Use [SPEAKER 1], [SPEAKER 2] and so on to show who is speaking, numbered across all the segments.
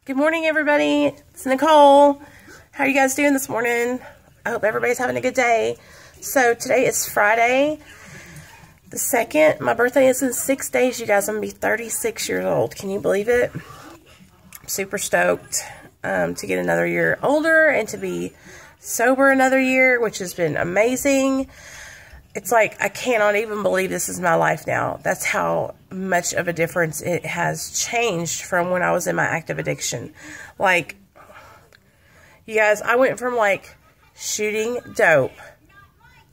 [SPEAKER 1] Good morning, everybody. It's Nicole. How are you guys doing this morning? I hope everybody's having a good day. So today is Friday the 2nd. My birthday is in 6 days, you guys. I'm going to be 36 years old. Can you believe it? I'm super stoked to get another year older and to be sober another year, which has been amazing. It's like I cannot even believe this is my life now. That's how much of a difference it has changed from when I was in my active addiction. Like, you guys, I went from like shooting dope,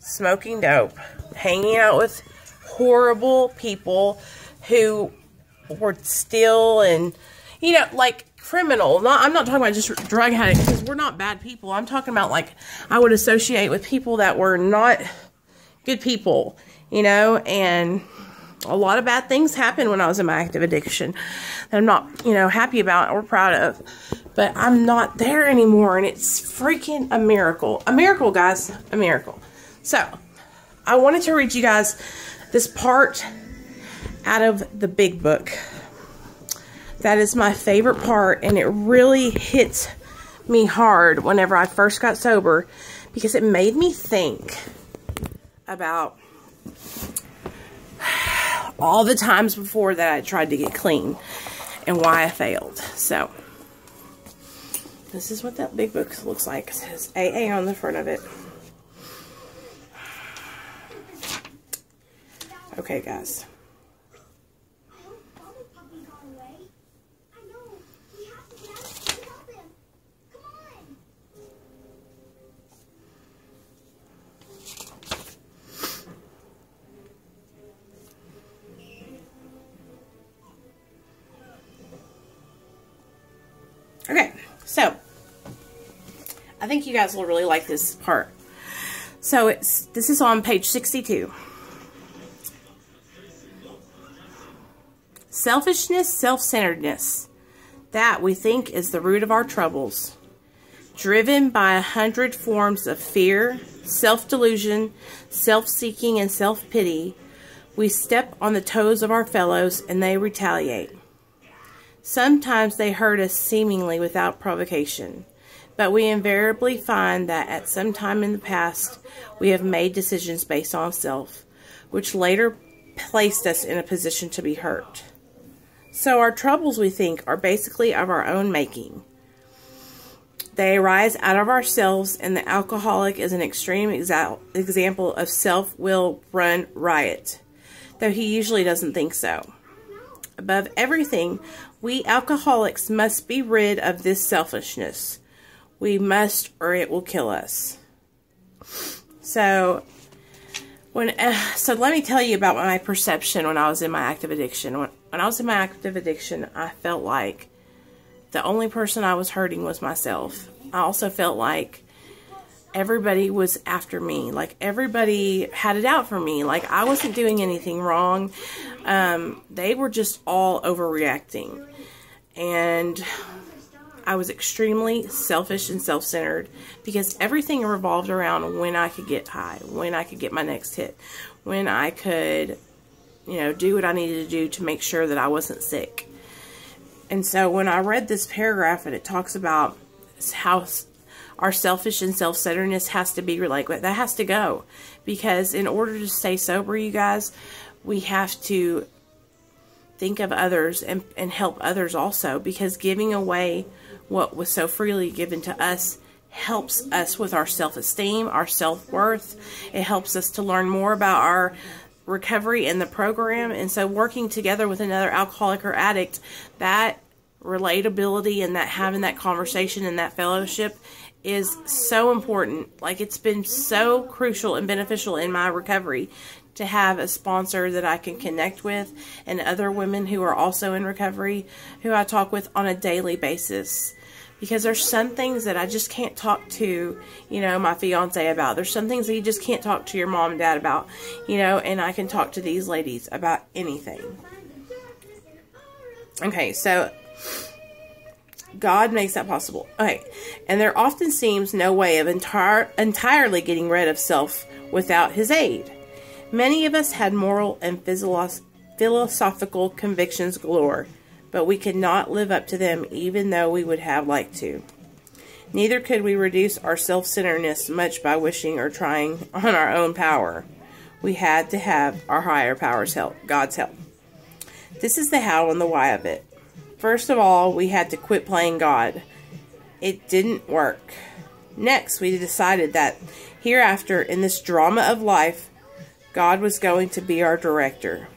[SPEAKER 1] smoking dope, hanging out with horrible people who were still and, you know, like criminal. I'm not talking about just drug addicts, because we're not bad people. I'm talking about like I would associate with people that were not good people, you know, and a lot of bad things happened when I was in my active addiction that I'm not, you know, happy about or proud of. But I'm not there anymore, and it's freaking a miracle. A miracle, guys. A miracle. So, I wanted to read you guys this part out of the big book. That is my favorite part, and it really hits me hard whenever I first got sober, because it made me think about all the times before that I tried to get clean and why I failed. So, this is what that big book looks like. It says AA on the front of it. Okay, guys. Okay, so I think you guys will really like this part. So this is on page 62. Selfishness, self-centeredness. That we think is the root of our troubles. Driven by 100 forms of fear, self-delusion, self-seeking, and self-pity, we step on the toes of our fellows and they retaliate. Sometimes they hurt us seemingly without provocation, but we invariably find that at some time in the past we have made decisions based on self, which later placed us in a position to be hurt. So our troubles, we think, are basically of our own making. They arise out of ourselves, and the alcoholic is an extreme example of self-will run riot, though he usually doesn't think so. Above everything, we alcoholics must be rid of this selfishness. We must, or it will kill us. So let me tell you about my perception when I was in my active addiction. When I was in my active addiction, I felt like the only person I was hurting was myself. I also felt like everybody was after me. Like everybody had it out for me. Like I wasn't doing anything wrong. They were just all overreacting. And I was extremely selfish and self-centered because everything revolved around when I could get high, when I could get my next hit, when I could, you know, do what I needed to do to make sure that I wasn't sick. And so when I read this paragraph and it talks about how our selfish and self-centeredness has to be like that has to go, because in order to stay sober, you guys, we have to think of others and help others also, because giving away what was so freely given to us helps us with our self-esteem, our self-worth. It helps us to learn more about our recovery and the program. And so working together with another alcoholic or addict, that relatability and that having that conversation and that fellowship is so important. Like, it's been so crucial and beneficial in my recovery to have a sponsor that I can connect with, and other women who are also in recovery who I talk with on a daily basis. Because there's some things that I just can't talk to, you know, my fiance about. There's some things that you just can't talk to your mom and dad about, you know, and I can talk to these ladies about anything. Okay, so God makes that possible. Okay, and there often seems no way of entirely getting rid of self without His aid. Many of us had moral and philosophical convictions galore, but we could not live up to them even though we would have liked to. Neither could we reduce our self-centeredness much by wishing or trying on our own power. We had to have our higher power's help, God's help. This is the how and the why of it. First of all, we had to quit playing God. It didn't work. Next, we decided that hereafter, in this drama of life, God was going to be our director.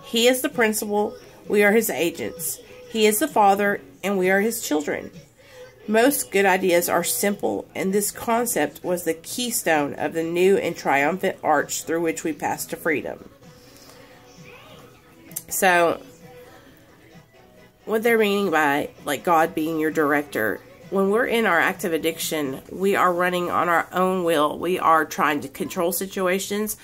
[SPEAKER 1] He is the principal, we are his agents. He is the father, and we are his children. Most good ideas are simple, and this concept was the keystone of the new and triumphant arch through which we passed to freedom. So, what they're meaning by, like, God being your director, when we're in our active addiction, we are running on our own will. We are trying to control situations.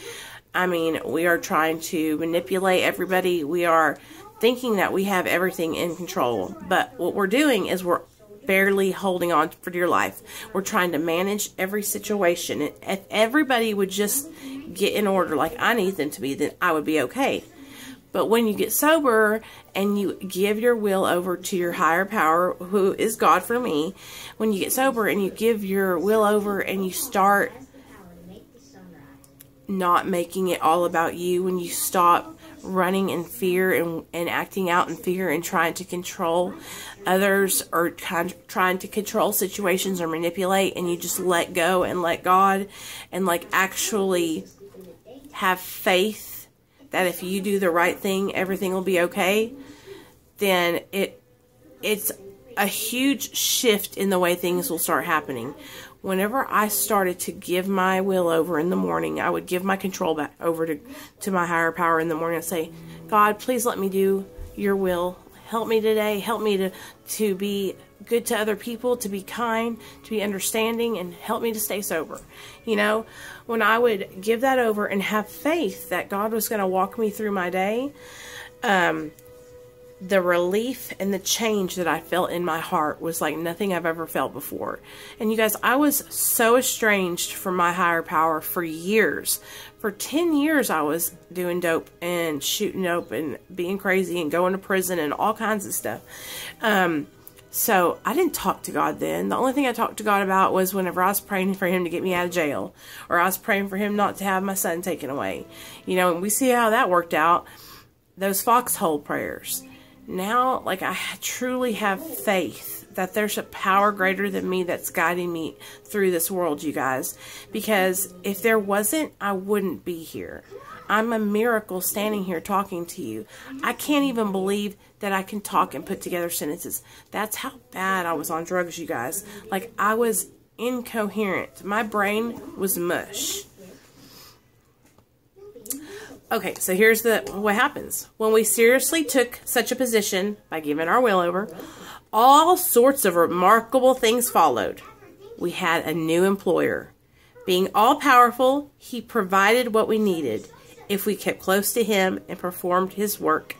[SPEAKER 1] I mean, we are trying to manipulate everybody. We are thinking that we have everything in control. But what we're doing is we're barely holding on for dear life. We're trying to manage every situation. If everybody would just get in order like I need them to be, then I would be okay. But when you get sober and you give your will over to your higher power, who is God for me, when you get sober and you give your will over and you start not making it all about you, when you stop running in fear and acting out in fear and trying to control others or trying to control situations or manipulate, and you just let go and let God and like actually have faith that if you do the right thing, everything will be okay, then it's a huge shift in the way things will start happening. Whenever I started to give my will over in the morning, I would give my control back over to my higher power in the morning and say, God, please let me do your will. Help me today. Help me to be good to other people, to be kind, to be understanding, and help me to stay sober. You know, when I would give that over and have faith that God was going to walk me through my day, the relief and the change that I felt in my heart was like nothing I've ever felt before. And you guys, I was so estranged from my higher power for years. For 10 years, I was doing dope and shooting dope and being crazy and going to prison and all kinds of stuff. So I didn't talk to God then. The only thing I talked to God about was whenever I was praying for him to get me out of jail, or I was praying for him not to have my son taken away. You know, and we see how that worked out. Those foxhole prayers. Now, like, I truly have faith that there's a power greater than me that's guiding me through this world, you guys. Because if there wasn't, I wouldn't be here. I'm a miracle standing here talking to you. I can't even believe that I can talk and put together sentences. That's how bad I was on drugs, you guys. Like, I was incoherent. My brain was mush. Okay, so here's what happens. When we seriously took such a position by giving our will over, all sorts of remarkable things followed. We had a new employer. Being all-powerful, he provided what we needed if we kept close to him and performed his work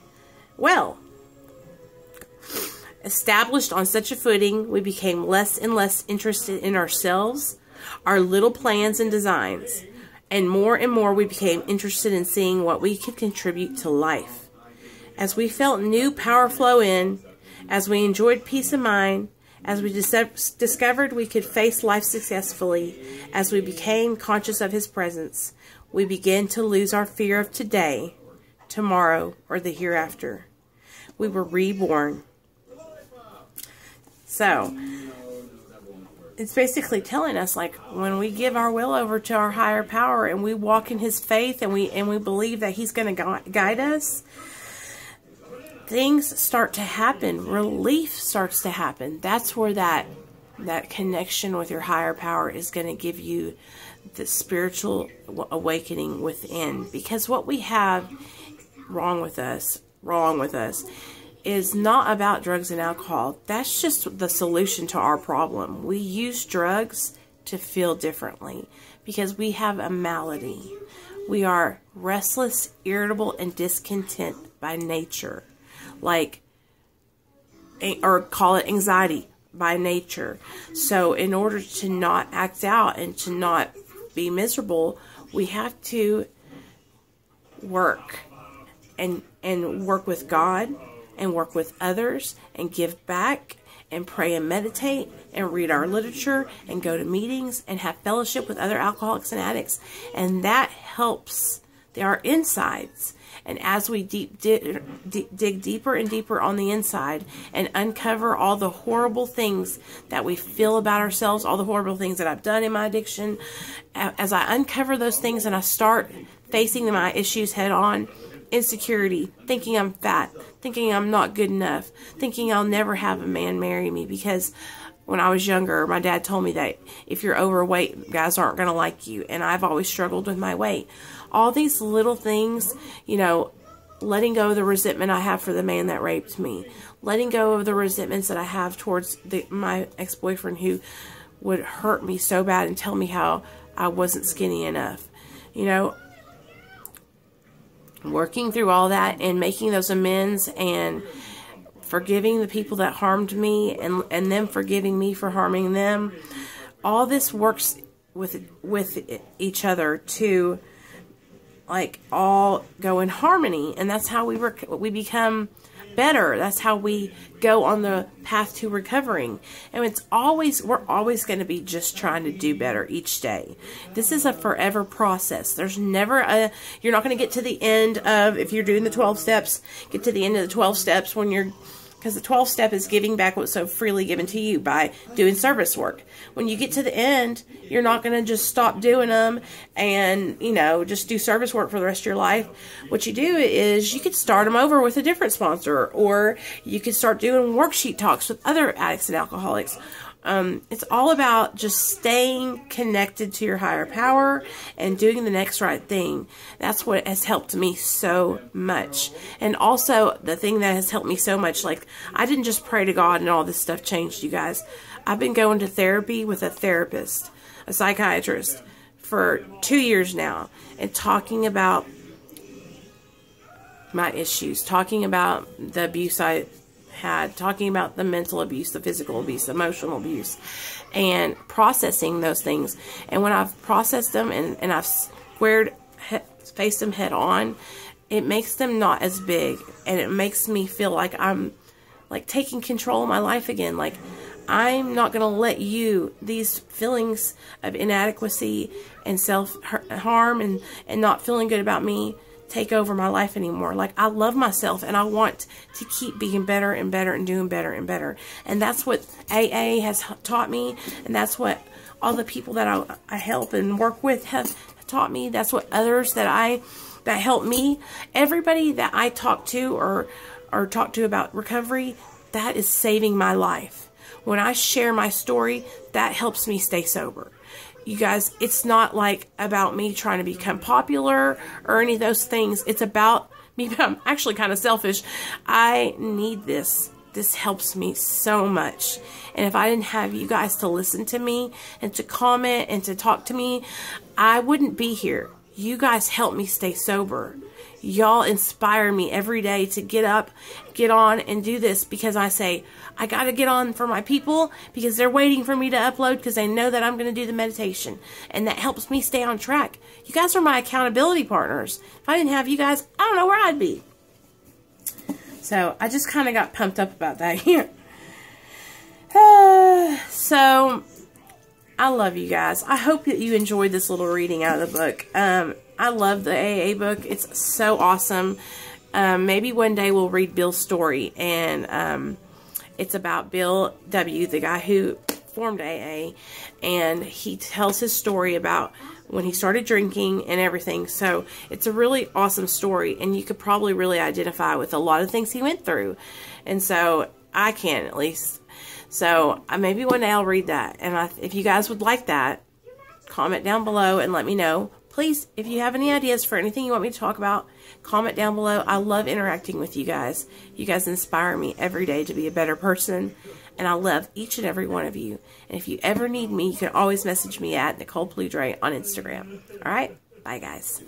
[SPEAKER 1] well. Established on such a footing, we became less and less interested in ourselves, our little plans and designs. And more we became interested in seeing what we could contribute to life. As we felt new power flow in, as we enjoyed peace of mind, as we discovered we could face life successfully, as we became conscious of his presence, we began to lose our fear of today, tomorrow, or the hereafter. We were reborn. So, it's basically telling us, like, when we give our will over to our higher power and we walk in his faith and we believe that he's going to guide us, things start to happen. Relief starts to happen. That's where that connection with your higher power is going to give you the spiritual awakening within. Because what we have wrong with us is not about drugs and alcohol. That's just the solution to our problem. We use drugs to feel differently because we have a malady. We are restless, irritable, and discontent by nature. Or call it anxiety by nature. So in order to not act out and to not be miserable, we have to work and work with God and work with others and give back and pray and meditate and read our literature and go to meetings and have fellowship with other alcoholics and addicts. And that helps our insides. And as we dig deeper and deeper on the inside and uncover all the horrible things that we feel about ourselves, all the horrible things that I've done in my addiction, as I uncover those things and I start facing my issues head on, insecurity, thinking I'm fat, thinking I'm not good enough, thinking I'll never have a man marry me, because when I was younger, my dad told me that if you're overweight, guys aren't going to like you. And I've always struggled with my weight. All these little things, you know, letting go of the resentment I have for the man that raped me, letting go of the resentments that I have towards my ex-boyfriend who would hurt me so bad and tell me how I wasn't skinny enough. You know, working through all that and making those amends and forgiving the people that harmed me and them forgiving me for harming them. All this works with each other to like all go in harmony, and that's how we become better. That's how we go on the path to recovering. And we're always going to be just trying to do better each day. This is a forever process. There's never you're not going to get to the end of, if you're doing the 12 steps, get to the end of the 12 steps because the 12th step is giving back what's so freely given to you by doing service work. When you get to the end, you're not going to just stop doing them and, you know, just do service work for the rest of your life. What you do is you could start them over with a different sponsor, or you could start doing worksheet talks with other addicts and alcoholics. It's all about just staying connected to your higher power and doing the next right thing. That's what has helped me so much. And also the thing that has helped me so much, like I didn't just pray to God and all this stuff changed, you guys. I've been going to therapy with a therapist, a psychiatrist, for 2 years now, and talking about my issues, talking about the abuse I had, talking about the mental abuse, the physical abuse, the emotional abuse, and processing those things. And when I've processed them and I've faced them head on, it makes them not as big, and it makes me feel like I'm like taking control of my life again. Like I'm not going to let these feelings of inadequacy and self-harm and not feeling good about me take over my life anymore. Like I love myself and I want to keep being better and better and doing better and better. And that's what AA has taught me, and that's what all the people that I help and work with have taught me. That's what others that help me, everybody that I talk to or talk to about recovery, that is saving my life. When I share my story, that helps me stay sober. You guys, it's not like about me trying to become popular or any of those things. It's about me. I'm actually kind of selfish. I need this. This helps me so much. And if I didn't have you guys to listen to me and to comment and to talk to me, I wouldn't be here. You guys help me stay sober. Y'all inspire me every day to get up, get on, and do this, because I say, I got to get on for my people because they're waiting for me to upload because they know that I'm going to do the meditation. And that helps me stay on track. You guys are my accountability partners. If I didn't have you guys, I don't know where I'd be. So I just kind of got pumped up about that here. So I love you guys. I hope that you enjoyed this little reading out of the book. I love the AA book. It's so awesome. Maybe one day we'll read Bill's story. And it's about Bill W., the guy who formed AA. And he tells his story about when he started drinking and everything. So it's a really awesome story. And you could probably really identify with a lot of things he went through. And so I can, at least. So maybe one day I'll read that. And if you guys would like that, comment down below and let me know. Please, if you have any ideas for anything you want me to talk about, comment down below. I love interacting with you guys. You guys inspire me every day to be a better person. And I love each and every one of you. And if you ever need me, you can always message me at Nicole Pludre on Instagram. All right? Bye, guys.